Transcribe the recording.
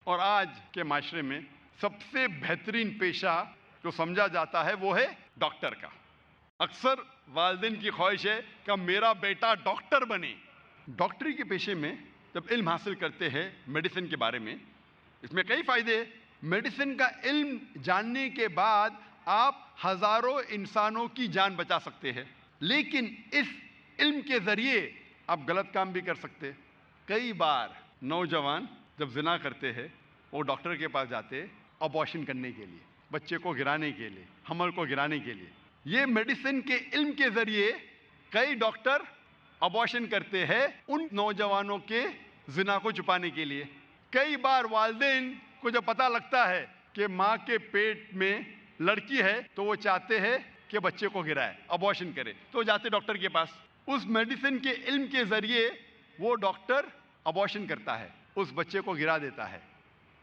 اور آج کے معاشرے میں سب سے بہترین پیشہ جو سمجھا جاتا ہے وہ ہے ڈاکٹر کا۔ اکثر والدین کی خواہش ہے کہ میرا بیٹا ڈاکٹر بنے۔ ڈاکٹری کے پیشے میں جب علم حاصل کرتے ہیں میڈیسن کے بارے میں، اس میں کئی فائدے ہیں۔ میڈیسن کا علم جاننے کے بعد آپ ہزاروں انسانوں کی جان بچا سکتے ہیں، لیکن اس علم کے ذریعے آپ غلط کام بھی کر سکتے ہیں۔ کئی بار نوجوان جب زنا کرتے ہیں وہ ڈاکٹر کے پاس جاتے ہیں ابارشن کرنے کے لیے، بچے کو گرانے کے لیے، حمل کو گرانے کے لیے۔ یہ میڈیسن کے علم کے ذریعے کئی ڈاکٹر ابارشن کرتے ہیں ان نوجوانوں کے زنا کو چھپانے کے لیے۔ کئی بار والدین کو جب پتہ لگتا ہے کہ ماں کے پیٹ میں لڑکی ہے تو وہ چاہتے ہیں کہ بچے کو گرائے، ابارشن کرے، تو جاتے ڈاکٹر کے پاس۔ اس میڈیسن کے علم کے ذریعے وہ ڈاکٹر ابارشن کرتا ہے، اس بچے کو گرا دیتا ہے۔